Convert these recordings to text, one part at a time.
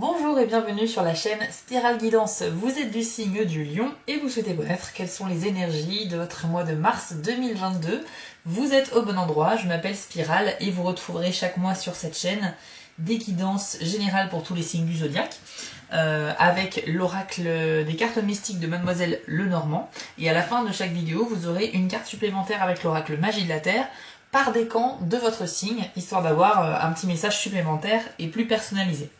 Bonjour et bienvenue sur la chaîne Spirale Guidance. Vous êtes du signe du Lion et vous souhaitez connaître quelles sont les énergies de votre mois de mars 2022. Vous êtes au bon endroit, je m'appelle Spirale et vous retrouverez chaque mois sur cette chaîne des guidances générales pour tous les signes du zodiaque, avec l'oracle des cartes mystiques de Mademoiselle Lenormand. Et à la fin de chaque vidéo, vous aurez une carte supplémentaire avec l'oracle Magie de la Terre par décan de votre signe, histoire d'avoir un petit message supplémentaire et plus personnalisé.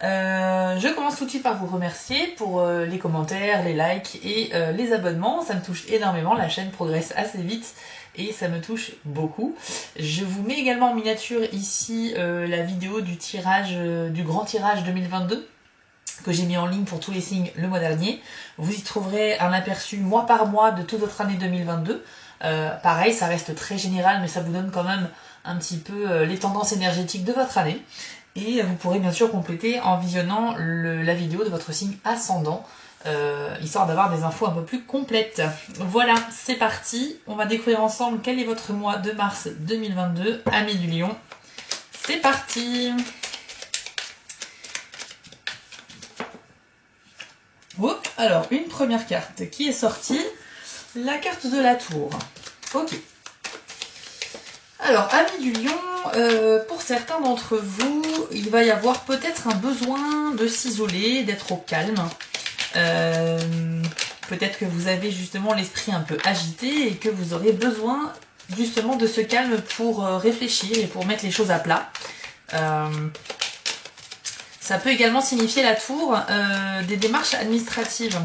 Je commence tout de suite par vous remercier pour les commentaires, les likes et les abonnements. Ça me touche énormément, la chaîne progresse assez vite et ça me touche beaucoup. Je vous mets également en miniature ici la vidéo du tirage, du grand tirage 2022 que j'ai mis en ligne pour tous les signes le mois dernier. Vous y trouverez un aperçu mois par mois de toute votre année 2022. Pareil, ça reste très général, mais ça vous donne quand même un petit peu les tendances énergétiques de votre année. Et vous pourrez bien sûr compléter en visionnant la vidéo de votre signe ascendant, histoire d'avoir des infos un peu plus complètes. Voilà, c'est parti. On va découvrir ensemble quel est votre mois de mars 2022, amis du Lion. C'est parti. Oups, alors, une première carte qui est sortie, la carte de la tour. Ok. Alors, amis du Lion, pour certains d'entre vous, il va y avoir peut-être un besoin de s'isoler, d'être au calme. Peut-être que vous avez justement l'esprit un peu agité et que vous aurez besoin justement de ce calme pour réfléchir et pour mettre les choses à plat. Ça peut également signifier la tour des démarches administratives.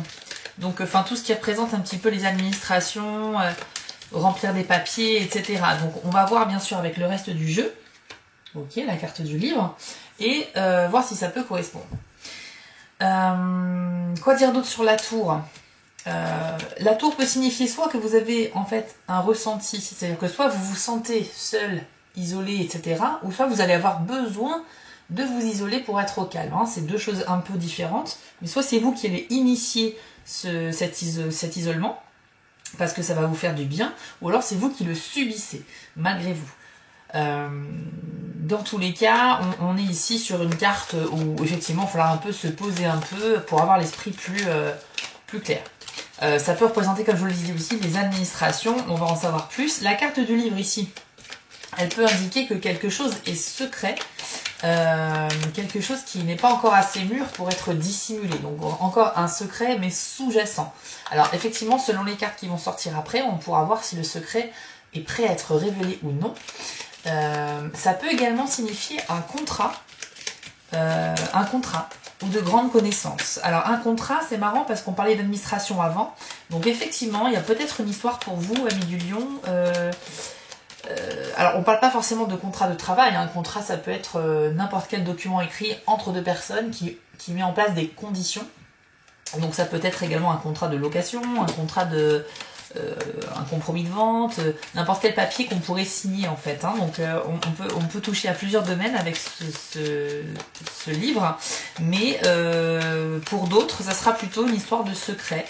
Donc, enfin, tout ce qui représente un petit peu les administrations, remplir des papiers, etc. Donc on va voir bien sûr avec le reste du jeu, ok, la carte du livre, et voir si ça peut correspondre. Quoi dire d'autre sur la tour? La tour peut signifier soit que vous avez en fait un ressenti, c'est-à-dire que soit vous vous sentez seul, isolé, etc., ou soit vous allez avoir besoin de vous isoler pour être au calme. Hein. C'est deux choses un peu différentes, mais soit c'est vous qui allez initier cet isolement, parce que ça va vous faire du bien, ou alors c'est vous qui le subissez, malgré vous. Dans tous les cas, on est ici sur une carte où effectivement il va falloir un peu se poser un peu pour avoir l'esprit plus clair. Ça peut représenter, comme je vous le disais aussi, les administrations, on va en savoir plus. La carte du livre ici, elle peut indiquer que quelque chose est secret, quelque chose qui n'est pas encore assez mûr pour être dissimulé, donc encore un secret mais sous-jacent. Alors effectivement, selon les cartes qui vont sortir après, on pourra voir si le secret est prêt à être révélé ou non. Ça peut également signifier un contrat ou de grandes connaissances. Alors un contrat, c'est marrant parce qu'on parlait d'administration avant, donc effectivement, il y a peut-être une histoire pour vous, amis du Lion. Alors on parle pas forcément de contrat de travail, hein. Un contrat ça peut être n'importe quel document écrit entre deux personnes qui met en place des conditions. Donc ça peut être également un contrat de location, un contrat de un compromis de vente, n'importe quel papier qu'on pourrait signer en fait. Hein. Donc on peut toucher à plusieurs domaines avec ce livre, mais pour d'autres ça sera plutôt une histoire de secret.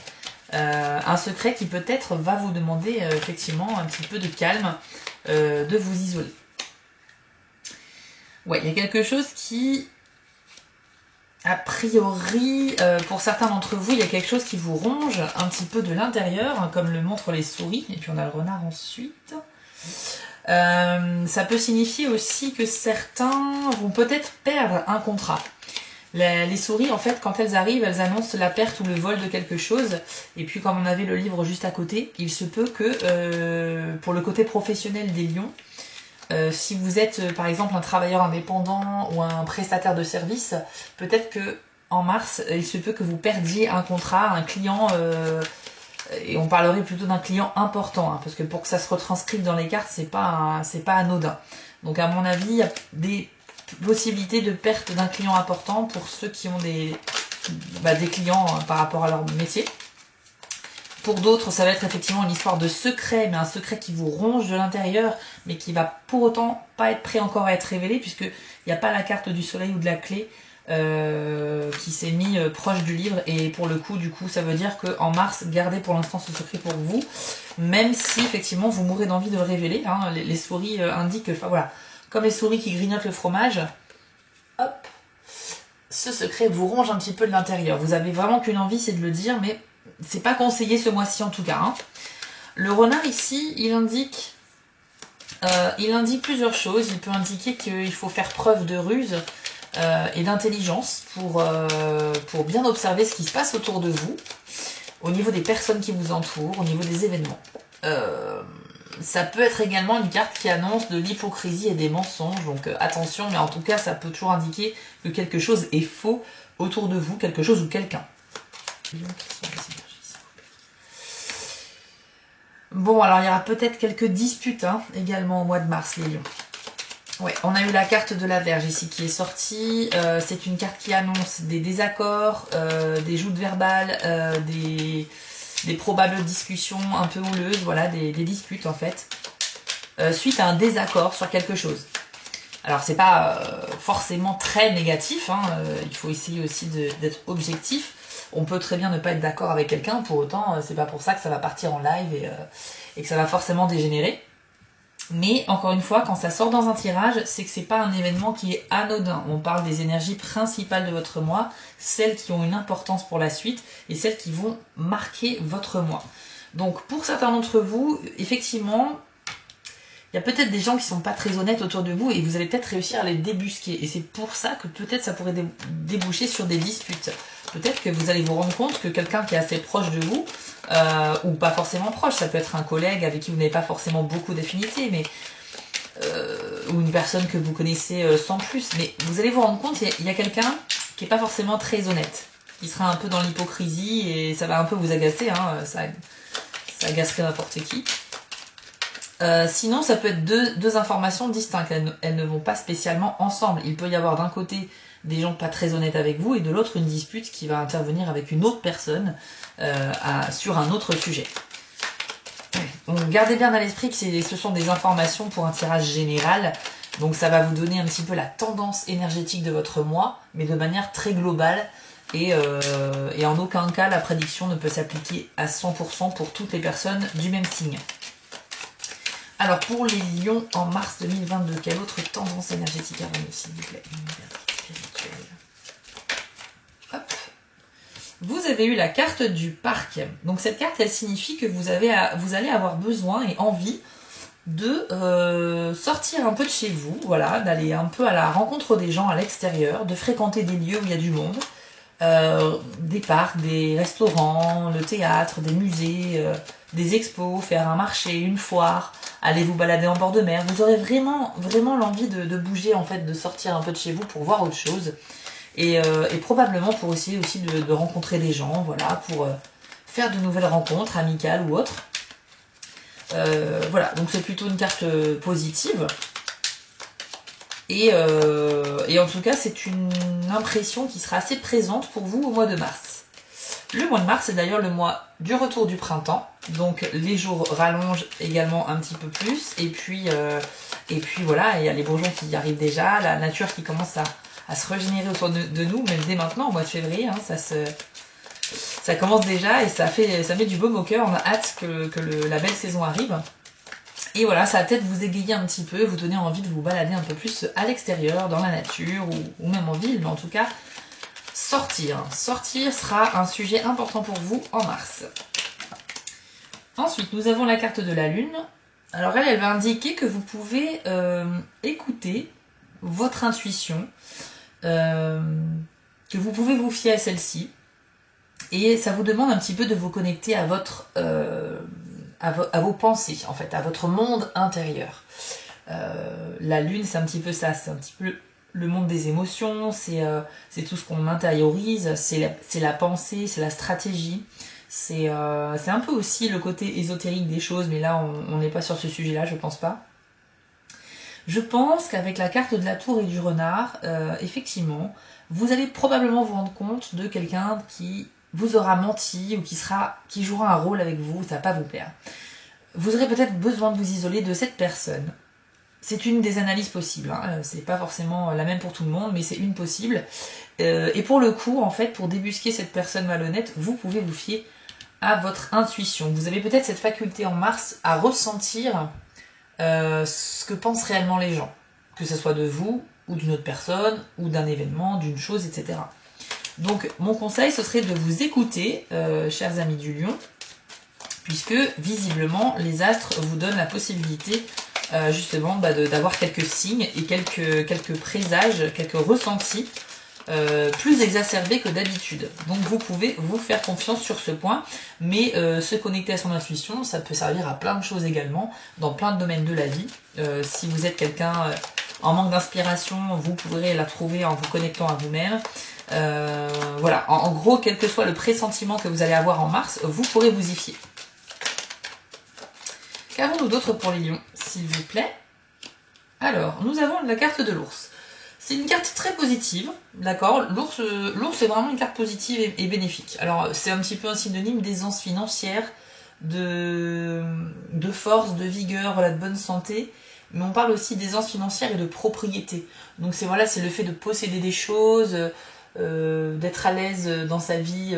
Un secret qui peut-être va vous demander effectivement un petit peu de calme, de vous isoler. Ouais, il y a quelque chose qui, a priori, pour certains d'entre vous, il y a quelque chose qui vous ronge un petit peu de l'intérieur, hein, comme le montrent les souris, et puis on a le renard ensuite. Ça peut signifier aussi que certains vont peut-être perdre un contrat. Les souris, en fait, quand elles arrivent, elles annoncent la perte ou le vol de quelque chose. Et puis, comme on avait le livre juste à côté, il se peut que, pour le côté professionnel des lions, si vous êtes, par exemple, un travailleur indépendant ou un prestataire de service, peut-être que en mars, il se peut que vous perdiez un contrat, un client, et on parlerait plutôt d'un client important, hein, parce que pour que ça se retranscrive dans les cartes, c'est pas anodin. Donc, à mon avis, il y a des possibilité de perte d'un client important pour ceux qui ont des clients par rapport à leur métier. Pour d'autres, ça va être effectivement une histoire de secret, mais un secret qui vous ronge de l'intérieur, mais qui va pour autant pas être prêt encore à être révélé, puisqu'il n'y a pas la carte du soleil ou de la clé qui s'est mis proche du livre, et pour le coup, du coup, ça veut dire qu'en mars, gardez pour l'instant ce secret pour vous, même si effectivement vous mourrez d'envie de le révéler. Hein, les souris indiquent, enfin voilà, comme les souris qui grignotent le fromage, hop, ce secret vous ronge un petit peu de l'intérieur. Vous avez vraiment qu'une envie, c'est de le dire, mais c'est pas conseillé ce mois-ci en tout cas. Hein. Le renard ici, il indique plusieurs choses. Il peut indiquer qu'il faut faire preuve de ruse et d'intelligence pour bien observer ce qui se passe autour de vous, au niveau des personnes qui vous entourent, au niveau des événements. Ça peut être également une carte qui annonce de l'hypocrisie et des mensonges, donc attention, mais en tout cas ça peut toujours indiquer que quelque chose est faux autour de vous, quelque chose ou quelqu'un. Bon, alors il y aura peut-être quelques disputes hein, également au mois de mars, les lions. Ouais, on a eu la carte de la Vierge ici qui est sortie. C'est une carte qui annonce des désaccords, des joutes verbales, des probables discussions un peu houleuses, voilà, des disputes en fait, suite à un désaccord sur quelque chose. Alors c'est pas forcément très négatif, hein, il faut essayer aussi d'être objectif. On peut très bien ne pas être d'accord avec quelqu'un, pour autant c'est pas pour ça que ça va partir en live et que ça va forcément dégénérer. Mais encore une fois, quand ça sort dans un tirage, c'est que c'est pas un événement qui est anodin. On parle des énergies principales de votre mois, celles qui ont une importance pour la suite et celles qui vont marquer votre mois. Donc pour certains d'entre vous, effectivement, il y a peut-être des gens qui sont pas très honnêtes autour de vous et vous allez peut-être réussir à les débusquer. Et c'est pour ça que peut-être ça pourrait déboucher sur des disputes. Peut-être que vous allez vous rendre compte que quelqu'un qui est assez proche de vous, ou pas forcément proche, ça peut être un collègue avec qui vous n'avez pas forcément beaucoup d'affinité, mais ou une personne que vous connaissez sans plus, mais vous allez vous rendre compte qu'il y a quelqu'un qui n'est pas forcément très honnête, qui sera un peu dans l'hypocrisie et ça va un peu vous agacer, hein, ça agacerait n'importe qui. Sinon, ça peut être deux informations distinctes, elles ne vont pas spécialement ensemble. Il peut y avoir d'un côté des gens pas très honnêtes avec vous et de l'autre une dispute qui va intervenir avec une autre personne sur un autre sujet. Donc gardez bien à l'esprit que ce sont des informations pour un tirage général, donc ça va vous donner un petit peu la tendance énergétique de votre mois, mais de manière très globale, et en aucun cas la prédiction ne peut s'appliquer à 100% pour toutes les personnes du même signe. Alors pour les lions en mars 2022, quelle autre tendance énergétique avant nous, s'il vous plaît? Hop. Vous avez eu la carte du parc. Donc cette carte, elle signifie que vous allez avoir besoin et envie de sortir un peu de chez vous, voilà, d'aller un peu à la rencontre des gens à l'extérieur, de fréquenter des lieux où il y a du monde, des parcs, des restaurants, le théâtre, des musées, des expos, faire un marché, une foire, aller vous balader en bord de mer. Vous aurez vraiment, vraiment l'envie de bouger, en fait, de sortir un peu de chez vous pour voir autre chose. Et probablement pour essayer aussi de rencontrer des gens, voilà, pour faire de nouvelles rencontres, amicales ou autres. Voilà, donc c'est plutôt une carte positive. Et en tout cas, c'est une impression qui sera assez présente pour vous au mois de mars. Le mois de mars, c'est d'ailleurs le mois du retour du printemps. Donc les jours rallongent également un petit peu plus. Et puis voilà, il y a les bourgeons qui arrivent déjà, la nature qui commence à se régénérer autour de nous, même dès maintenant, au mois de février. Hein, ça commence déjà et ça met du baume au cœur. On a hâte que la belle saison arrive. Et voilà, ça va peut-être vous égayer un petit peu, vous donner envie de vous balader un peu plus à l'extérieur, dans la nature ou même en ville, mais en tout cas, sortir. Sortir sera un sujet important pour vous en mars. Ensuite, nous avons la carte de la Lune. Alors elle va indiquer que vous pouvez écouter votre intuition, que vous pouvez vous fier à celle-ci, et ça vous demande un petit peu de vous connecter à à vos pensées, en fait, à votre monde intérieur. La Lune, c'est un petit peu ça, c'est un petit peu le monde des émotions, c'est tout ce qu'on intériorise, c'est la pensée, c'est la stratégie, c'est un peu aussi le côté ésotérique des choses, mais là, on n'est pas sur ce sujet-là, je pense pas. Je pense qu'avec la carte de la tour et du renard, effectivement, vous allez probablement vous rendre compte de quelqu'un qui vous aura menti ou qui jouera un rôle avec vous, ça va pas vous plaire. Vous aurez peut-être besoin de vous isoler de cette personne. C'est une des analyses possibles, hein. C'est pas forcément la même pour tout le monde, mais c'est une possible. Et pour le coup, en fait, pour débusquer cette personne malhonnête, vous pouvez vous fier à votre intuition. Vous avez peut-être cette faculté en mars à ressentir ce que pensent réellement les gens, que ce soit de vous, ou d'une autre personne, ou d'un événement, d'une chose, etc. Donc mon conseil, ce serait de vous écouter, chers amis du lion, puisque visiblement les astres vous donnent la possibilité justement d'avoir quelques signes et quelques présages, quelques ressentis plus exacerbés que d'habitude. Donc vous pouvez vous faire confiance sur ce point, mais se connecter à son intuition, ça peut servir à plein de choses également, dans plein de domaines de la vie. Si vous êtes quelqu'un en manque d'inspiration, vous pourrez la trouver en vous connectant à vous-même. Voilà, en gros, quel que soit le pressentiment que vous allez avoir en mars, vous pourrez vous y fier. Qu'avons-nous d'autre pour les lions, s'il vous plaît? Alors, nous avons la carte de l'ours. C'est une carte très positive, d'accord? L'ours est vraiment une carte positive et bénéfique. Alors, c'est un petit peu un synonyme d'aisance financière, de force, de vigueur, voilà, de bonne santé. Mais on parle aussi d'aisance financière et de propriété. Donc c'est le fait de posséder des choses, d'être à l'aise dans sa vie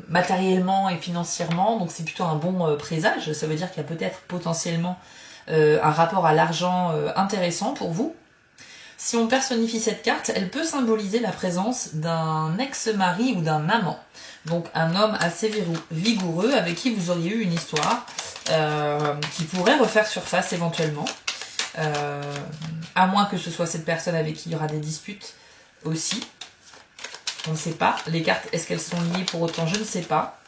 matériellement et financièrement. Donc c'est plutôt un bon présage. Ça veut dire qu'il y a peut-être potentiellement un rapport à l'argent intéressant pour vous. Si on personnifie cette carte, elle peut symboliser la présence d'un ex-mari ou d'un amant. Donc un homme assez vigoureux avec qui vous auriez eu une histoire qui pourrait refaire surface éventuellement. À moins que ce soit cette personne avec qui il y aura des disputes aussi. On ne sait pas. Les cartes, est-ce qu'elles sont liées pour autant? Je ne sais pas.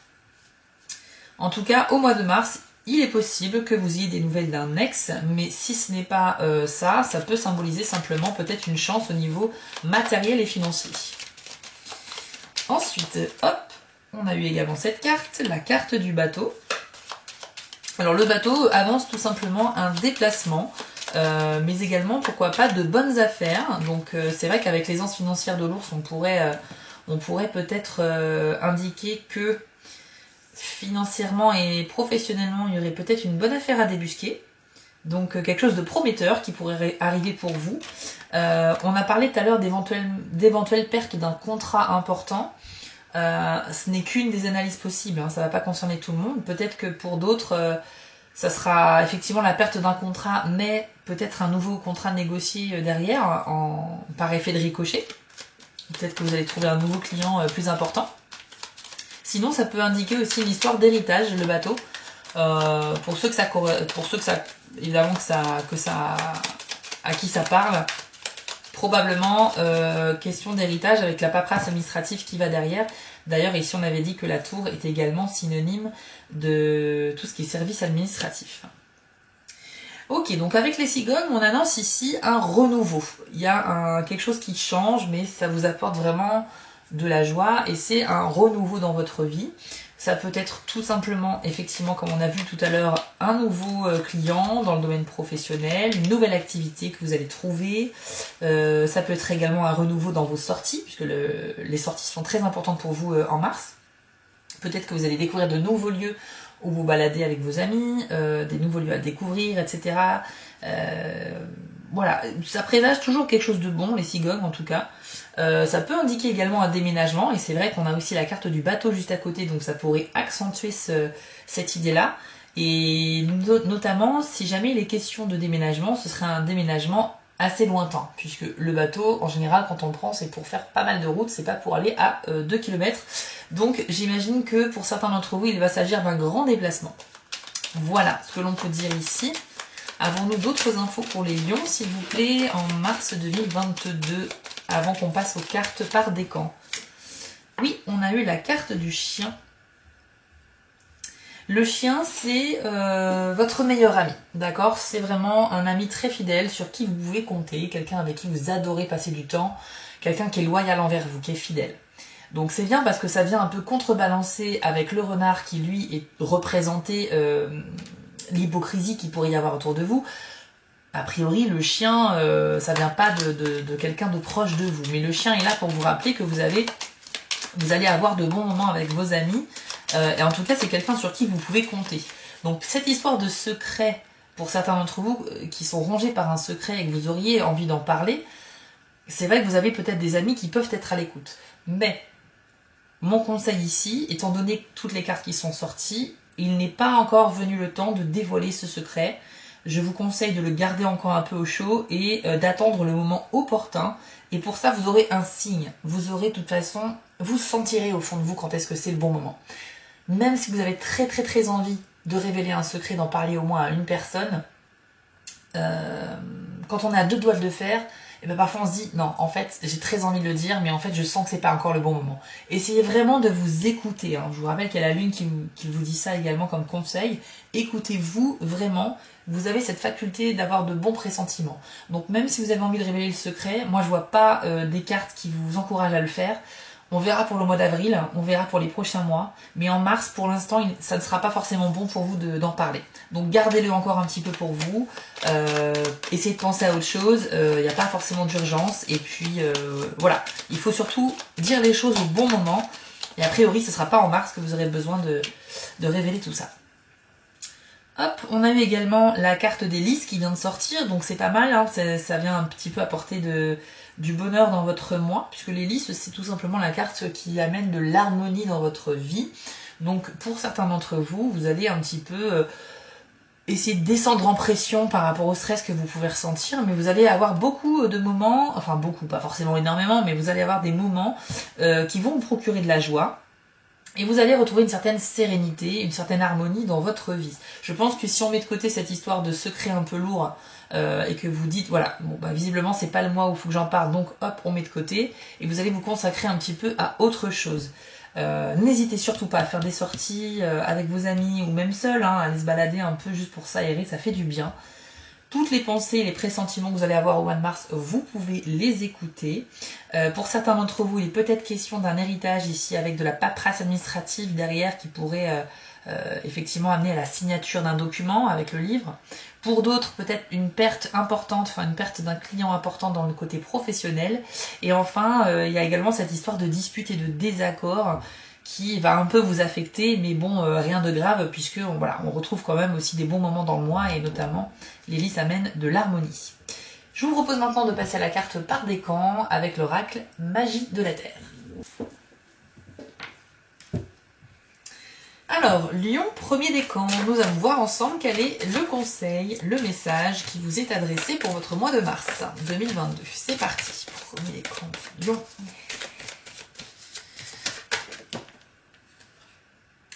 En tout cas, au mois de mars, il est possible que vous ayez des nouvelles d'un ex, mais si ce n'est pas ça peut symboliser simplement peut-être une chance au niveau matériel et financier. Ensuite, hop, on a eu également cette carte, la carte du bateau. Alors le bateau avance tout simplement un déplacement, mais également, pourquoi pas, de bonnes affaires. Donc c'est vrai qu'avec l'aisance financière de l'ours, on pourrait peut-être indiquer que financièrement et professionnellement, il y aurait peut-être une bonne affaire à débusquer. Donc quelque chose de prometteur qui pourrait arriver pour vous. On a parlé tout à l'heure d'éventuelles pertes d'un contrat important. Ce n'est qu'une des analyses possibles, hein, ça ne va pas concerner tout le monde. Peut-être que pour d'autres, ça sera effectivement la perte d'un contrat, mais peut-être un nouveau contrat négocié derrière, par effet de ricochet. Peut-être que vous allez trouver un nouveau client plus important. Sinon, ça peut indiquer aussi une histoire d'héritage, le bateau. Pour ceux évidemment à qui ça parle, probablement question d'héritage avec la paperasse administrative qui va derrière. D'ailleurs, ici, on avait dit que la tour était également synonyme de tout ce qui est service administratif. Ok, donc avec les cigognes, on annonce ici un renouveau. Il y a quelque chose qui change, mais ça vous apporte vraiment de la joie et c'est un renouveau dans votre vie. Ça peut être tout simplement, effectivement, comme on a vu tout à l'heure, un nouveau client dans le domaine professionnel, une nouvelle activité que vous allez trouver. Ça peut être également un renouveau dans vos sorties, puisque les sorties sont très importantes pour vous en mars. Peut-être que vous allez découvrir de nouveaux lieux où vous baladez avec vos amis, des nouveaux lieux à découvrir, etc. Voilà, ça présage toujours quelque chose de bon, les cigognes en tout cas. Ça peut indiquer également un déménagement, et c'est vrai qu'on a aussi la carte du bateau juste à côté, donc ça pourrait accentuer cette idée-là. Et notamment, si jamais il est question de déménagement, ce serait un déménagement assez lointain, puisque le bateau, en général, quand on le prend, c'est pour faire pas mal de routes, c'est pas pour aller à 2 km. Donc j'imagine que pour certains d'entre vous, il va s'agir d'un grand déplacement. Voilà ce que l'on peut dire ici. Avons-nous d'autres infos pour les lions, s'il vous plaît, en mars 2022, avant qu'on passe aux cartes par décan? Oui, on a eu la carte du chien. Le chien, c'est votre meilleur ami, d'accord? C'est vraiment un ami très fidèle sur qui vous pouvez compter, quelqu'un avec qui vous adorez passer du temps, quelqu'un qui est loyal envers vous, qui est fidèle. Donc c'est bien parce que ça vient un peu contrebalancer avec le renard qui, lui, est représenté l'hypocrisie qu'il pourrait y avoir autour de vous. A priori, le chien, ça vient pas de quelqu'un de proche de vous. Mais le chien est là pour vous rappeler que vous allez avoir de bons moments avec vos amis. Et en tout cas, c'est quelqu'un sur qui vous pouvez compter. Donc cette histoire de secret, pour certains d'entre vous qui sont rongés par un secret et que vous auriez envie d'en parler, c'est vrai que vous avez peut-être des amis qui peuvent être à l'écoute. Mais mon conseil ici, étant donné toutes les cartes qui sont sorties, il n'est pas encore venu le temps de dévoiler ce secret. je vous conseille de le garder encore un peu au chaud et d'attendre le moment opportun. Et pour ça, vous aurez un signe. Vous aurez de toute façon, vous sentirez au fond de vous quand est-ce que c'est le bon moment. Même si vous avez très très très envie de révéler un secret, d'en parler au moins à une personne, quand on est à deux doigts de le faire, et ben parfois on se dit non, en fait j'ai très envie de le dire, mais en fait je sens que c'est pas encore le bon moment. Essayez vraiment de vous écouter, hein. Je vous rappelle qu'il y a la lune qui vous dit ça également comme conseil. Écoutez-vous vraiment, vous avez cette faculté d'avoir de bons pressentiments. Donc même si vous avez envie de révéler le secret, moi je vois pas des cartes qui vous encouragent à le faire. On verra pour le mois d'avril, on verra pour les prochains mois, mais en mars, pour l'instant, ça ne sera pas forcément bon pour vous d'en parler. Donc gardez-le encore un petit peu pour vous, essayez de penser à autre chose, il n'y a pas forcément d'urgence, et puis voilà, il faut surtout dire les choses au bon moment, et a priori, ce ne sera pas en mars que vous aurez besoin de révéler tout ça. Hop, on a eu également la carte des lys qui vient de sortir, donc c'est pas mal, hein, ça vient un petit peu apporter du bonheur dans votre mois, puisque les lys, c'est tout simplement la carte qui amène de l'harmonie dans votre vie. Donc pour certains d'entre vous, vous allez un petit peu essayer de descendre en pression par rapport au stress que vous pouvez ressentir, mais vous allez avoir beaucoup de moments, enfin beaucoup, pas forcément énormément, mais vous allez avoir des moments qui vont vous procurer de la joie. Et vous allez retrouver une certaine sérénité, une certaine harmonie dans votre vie. Je pense que si on met de côté cette histoire de secret un peu lourd et que vous dites, voilà, bon, bah, visiblement c'est pas le mois où il faut que j'en parle, donc hop, on met de côté et vous allez vous consacrer un petit peu à autre chose. N'hésitez surtout pas à faire des sorties avec vos amis ou même seul, hein, aller se balader un peu juste pour s'aérer, ça fait du bien. Toutes les pensées et les pressentiments que vous allez avoir au mois de mars, vous pouvez les écouter. Pour certains d'entre vous, il est peut-être question d'un héritage ici avec de la paperasse administrative derrière qui pourrait effectivement amener à la signature d'un document avec le livre. Pour d'autres, peut-être une perte importante, enfin une perte d'un client important dans le côté professionnel. Et enfin, il y a également cette histoire de dispute et de désaccord qui va un peu vous affecter, mais bon, rien de grave, puisque voilà, on retrouve quand même aussi des bons moments dans le mois, et notamment, les lys amènent de l'harmonie. Je vous propose maintenant de passer à la carte par décan, avec l'oracle Magie de la Terre. Alors, Lion, premier décan, nous allons voir ensemble quel est le conseil, le message qui vous est adressé pour votre mois de mars 2022. C'est parti, premier décan, Lion.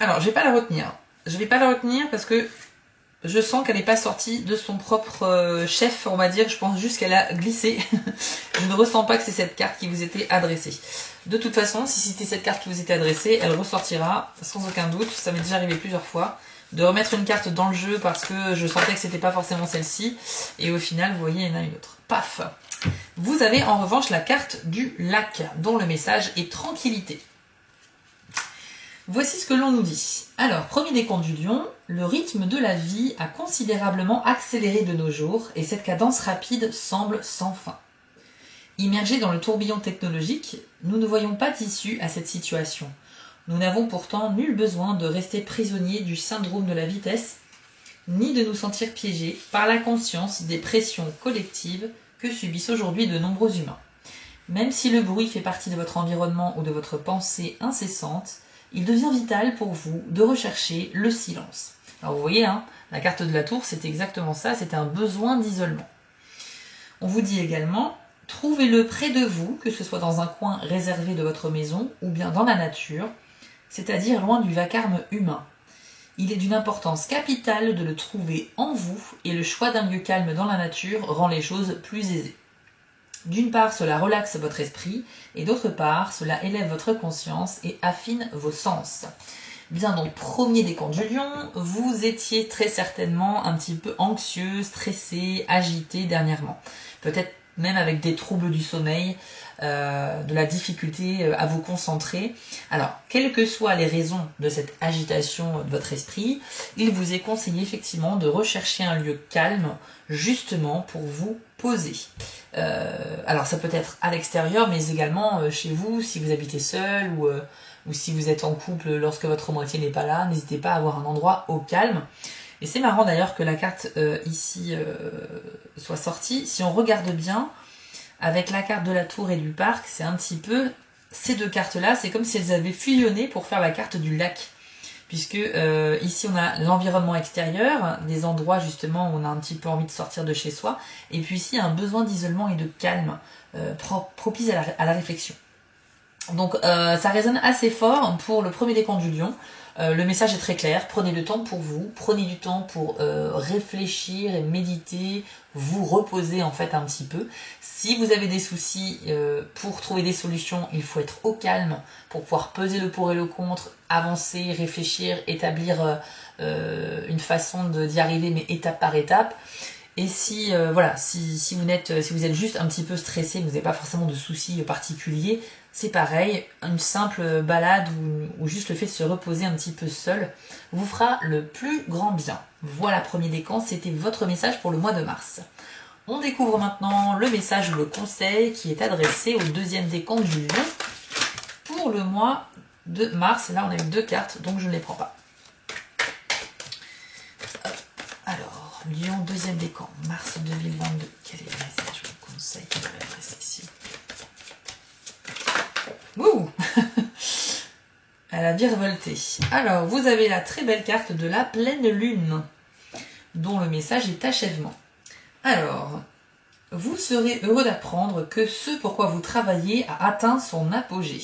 Alors, je vais pas la retenir. Je vais pas la retenir parce que je sens qu'elle n'est pas sortie de son propre chef, on va dire. Je pense juste qu'elle a glissé. Je ne ressens pas que c'est cette carte qui vous était adressée. De toute façon, si c'était cette carte qui vous était adressée, elle ressortira sans aucun doute. Ça m'est déjà arrivé plusieurs fois de remettre une carte dans le jeu parce que je sentais que c'était pas forcément celle-ci. Et au final, vous voyez, il y en a une autre. Paf! Vous avez en revanche la carte du lac, dont le message est tranquillité. Voici ce que l'on nous dit. Alors, premier décompte du lion, le rythme de la vie a considérablement accéléré de nos jours et cette cadence rapide semble sans fin. Immergés dans le tourbillon technologique, nous ne voyons pas d'issue à cette situation. Nous n'avons pourtant nul besoin de rester prisonniers du syndrome de la vitesse, ni de nous sentir piégés par la conscience des pressions collectives que subissent aujourd'hui de nombreux humains. Même si le bruit fait partie de votre environnement ou de votre pensée incessante, il devient vital pour vous de rechercher le silence. Alors vous voyez, hein, la carte de la tour, c'est exactement ça, c'est un besoin d'isolement. On vous dit également, trouvez-le près de vous, que ce soit dans un coin réservé de votre maison ou bien dans la nature, c'est-à-dire loin du vacarme humain. Il est d'une importance capitale de le trouver en vous et le choix d'un lieu calme dans la nature rend les choses plus aisées. D'une part, cela relaxe votre esprit, et d'autre part, cela élève votre conscience et affine vos sens. Bien, donc, premier décompte du lion, vous étiez très certainement un petit peu anxieux, stressé, agité dernièrement. Peut-être même avec des troubles du sommeil, de la difficulté à vous concentrer. Alors, quelles que soient les raisons de cette agitation de votre esprit, il vous est conseillé effectivement de rechercher un lieu calme, justement pour vous poser. Alors ça peut être à l'extérieur, mais également chez vous, si vous habitez seul ou si vous êtes en couple lorsque votre moitié n'est pas là, n'hésitez pas à avoir un endroit au calme. Et c'est marrant d'ailleurs que la carte ici soit sortie. Si on regarde bien, avec la carte de la tour et du parc, c'est un petit peu, ces deux cartes-là, c'est comme si elles avaient fusionné pour faire la carte du lac. puisque ici on a l'environnement extérieur, des endroits justement où on a un petit peu envie de sortir de chez soi, et puis ici un besoin d'isolement et de calme propice à la réflexion. Donc ça résonne assez fort pour le premier décan du lion. Le message est très clair, prenez du temps pour vous, prenez du temps pour réfléchir et méditer, vous reposer en fait un petit peu. Si vous avez des soucis pour trouver des solutions, il faut être au calme pour pouvoir peser le pour et le contre, avancer, réfléchir, établir une façon d'y arriver mais étape par étape. Et si voilà, si vous êtes juste un petit peu stressé, vous n'avez pas forcément de soucis particuliers, c'est pareil, une simple balade ou juste le fait de se reposer un petit peu seul vous fera le plus grand bien. Voilà, premier décan, c'était votre message pour le mois de mars. On découvre maintenant le message ou le conseil qui est adressé au deuxième décan du lion pour le mois de mars. Là, on a eu 2 cartes, donc je ne les prends pas. Alors, lion, deuxième décan, mars 2022. Quel est le message ou le conseil qui va être adressé ici? Ouh. Elle a virevolté. Alors, vous avez la très belle carte de la pleine lune, dont le message est achèvement. Alors, vous serez heureux d'apprendre que ce pourquoi vous travaillez a atteint son apogée.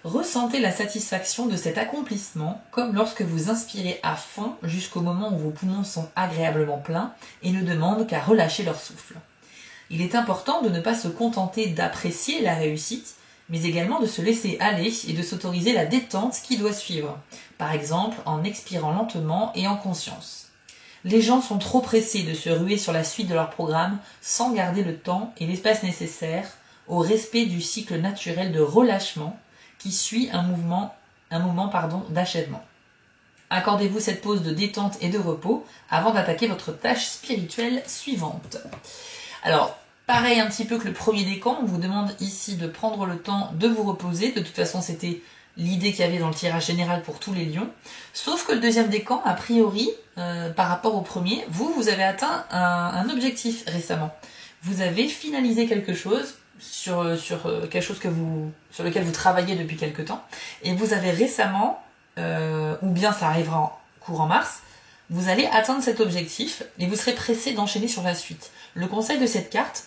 Ressentez la satisfaction de cet accomplissement, comme lorsque vous inspirez à fond jusqu'au moment où vos poumons sont agréablement pleins et ne demandent qu'à relâcher leur souffle. Il est important de ne pas se contenter d'apprécier la réussite, mais également de se laisser aller et de s'autoriser la détente qui doit suivre, par exemple en expirant lentement et en conscience. Les gens sont trop pressés de se ruer sur la suite de leur programme sans garder le temps et l'espace nécessaires au respect du cycle naturel de relâchement qui suit un moment d'achèvement. Accordez-vous cette pause de détente et de repos avant d'attaquer votre tâche spirituelle suivante. Alors, pareil un petit peu que le premier décan, on vous demande ici de prendre le temps de vous reposer. De toute façon, c'était l'idée qu'il y avait dans le tirage général pour tous les lions. Sauf que le deuxième décan, a priori, par rapport au premier, vous avez atteint un objectif récemment. Vous avez finalisé quelque chose sur quelque chose sur lequel vous travaillez depuis quelque temps. Et vous avez récemment, ou bien ça arrivera en courant mars, vous allez atteindre cet objectif et vous serez pressé d'enchaîner sur la suite. Le conseil de cette carte,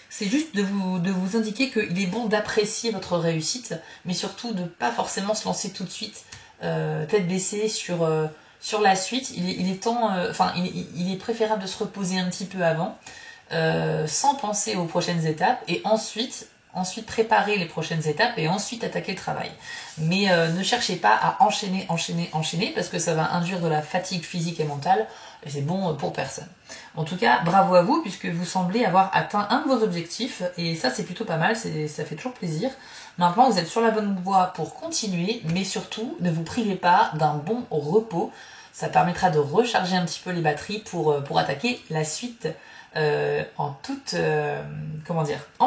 c'est juste de vous indiquer qu'il est bon d'apprécier votre réussite, mais surtout de ne pas forcément se lancer tout de suite, tête baissée sur la suite. Il est préférable de se reposer un petit peu avant, sans penser aux prochaines étapes, et ensuite préparer les prochaines étapes et ensuite attaquer le travail. Mais ne cherchez pas à enchaîner, parce que ça va induire de la fatigue physique et mentale, et c'est bon pour personne. En tout cas, bravo à vous, puisque vous semblez avoir atteint un de vos objectifs, et ça c'est plutôt pas mal, ça fait toujours plaisir. Maintenant, vous êtes sur la bonne voie pour continuer, mais surtout, ne vous privez pas d'un bon repos. Ça permettra de recharger un petit peu les batteries pour attaquer la suite en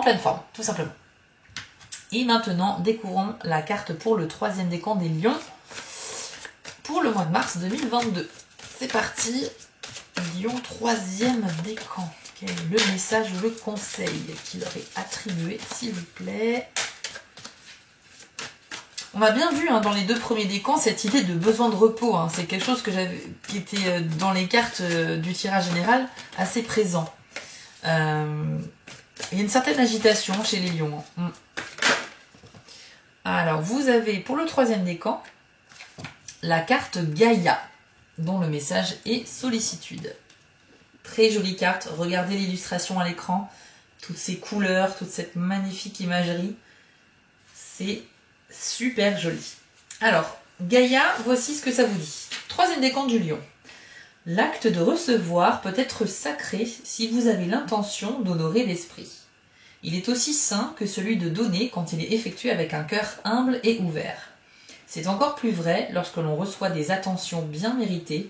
pleine forme, tout simplement. Et maintenant, découvrons la carte pour le troisième décan des lions pour le mois de mars 2022. C'est parti, lion, troisième décan. Quel est le message ou le conseil qui leur est attribué, s'il vous plaît? On a bien vu dans les 2 premiers décans cette idée de besoin de repos. C'est quelque chose qui était dans les cartes du tirage général assez présent. Il y a une certaine agitation chez les lions. Alors, vous avez pour le troisième décan la carte Gaïa, dont le message est sollicitude. Très jolie carte, regardez l'illustration à l'écran, toutes ces couleurs, toute cette magnifique imagerie, c'est super joli. Alors, Gaïa, voici ce que ça vous dit. Troisième décan du lion. L'acte de recevoir peut être sacré si vous avez l'intention d'honorer l'esprit. Il est aussi saint que celui de donner quand il est effectué avec un cœur humble et ouvert. C'est encore plus vrai lorsque l'on reçoit des attentions bien méritées.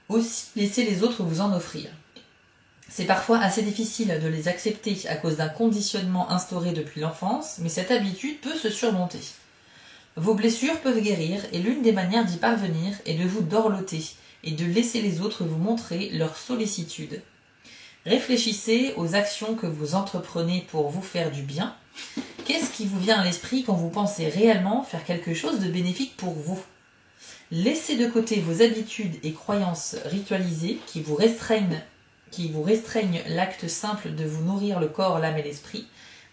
Aussi, laissez les autres vous en offrir. C'est parfois assez difficile de les accepter à cause d'un conditionnement instauré depuis l'enfance, mais cette habitude peut se surmonter. Vos blessures peuvent guérir et l'une des manières d'y parvenir est de vous dorloter et de laisser les autres vous montrer leur sollicitude. Réfléchissez aux actions que vous entreprenez pour vous faire du bien. Qu'est-ce qui vous vient à l'esprit quand vous pensez réellement faire quelque chose de bénéfique pour vous? Laissez de côté vos habitudes et croyances ritualisées qui vous restreignent l'acte simple de vous nourrir le corps, l'âme et l'esprit.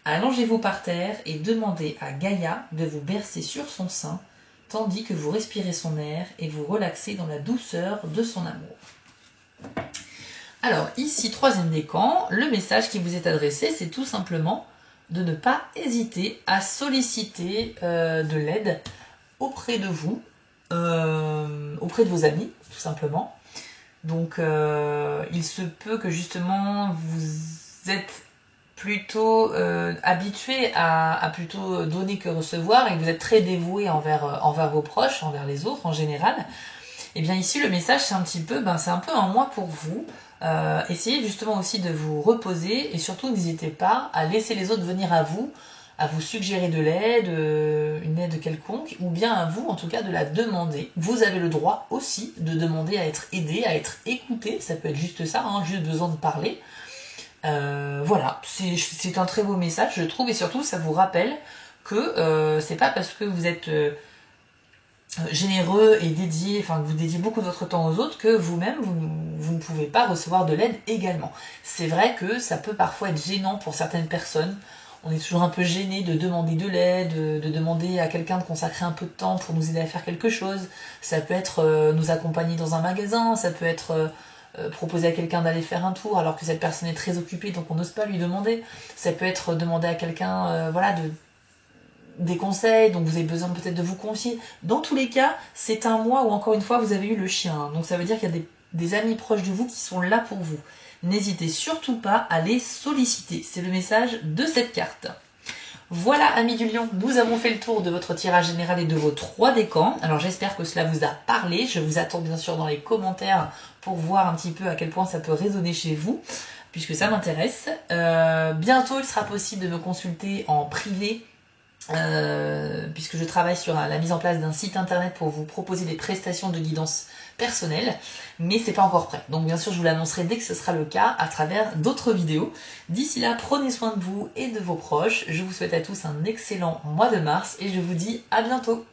Allongez-vous par terre et demandez à Gaïa de vous bercer sur son sein, tandis que vous respirez son air et vous relaxez dans la douceur de son amour. Alors ici, troisième décan, le message qui vous est adressé, c'est tout simplement de ne pas hésiter à solliciter de l'aide auprès de vous, auprès de vos amis, tout simplement. Donc il se peut que justement vous êtes plutôt habitué à plutôt donner que recevoir et que vous êtes très dévoué envers vos proches, envers les autres en général. Et bien ici le message c'est un petit peu, c'est un peu un mois pour vous. Essayez justement aussi de vous reposer et surtout n'hésitez pas à laisser les autres venir à vous suggérer de l'aide, une aide quelconque, ou bien à vous en tout cas de la demander. Vous avez le droit aussi de demander à être aidé, à être écouté, ça peut être juste ça, juste besoin de parler. Voilà, c'est un très beau message je trouve, et surtout ça vous rappelle que c'est pas parce que vous êtes généreux et dédié, que vous dédiez beaucoup de votre temps aux autres, que vous-même vous ne pouvez pas recevoir de l'aide également. C'est vrai que ça peut parfois être gênant pour certaines personnes. On est toujours un peu gêné de demander de l'aide, de demander à quelqu'un de consacrer un peu de temps pour nous aider à faire quelque chose. Ça peut être nous accompagner dans un magasin, ça peut être proposer à quelqu'un d'aller faire un tour alors que cette personne est très occupée donc on n'ose pas lui demander. Ça peut être demander à quelqu'un des conseils, donc vous avez besoin peut-être de vous confier. Dans tous les cas, c'est un mois où encore une fois vous avez eu le chien. Donc ça veut dire qu'il y a des amis proches de vous qui sont là pour vous. N'hésitez surtout pas à les solliciter. C'est le message de cette carte. Voilà, amis du lion, nous avons fait le tour de votre tirage général et de vos 3 décans. Alors j'espère que cela vous a parlé. Je vous attends bien sûr dans les commentaires pour voir un petit peu à quel point ça peut résonner chez vous, puisque ça m'intéresse. Bientôt, il sera possible de me consulter en privé, puisque je travaille sur la mise en place d'un site internet pour vous proposer des prestations de guidance personnelle, mais c'est pas encore prêt. Donc bien sûr je vous l'annoncerai dès que ce sera le cas à travers d'autres vidéos. D'ici là, prenez soin de vous et de vos proches. Je vous souhaite à tous un excellent mois de mars et je vous dis à bientôt.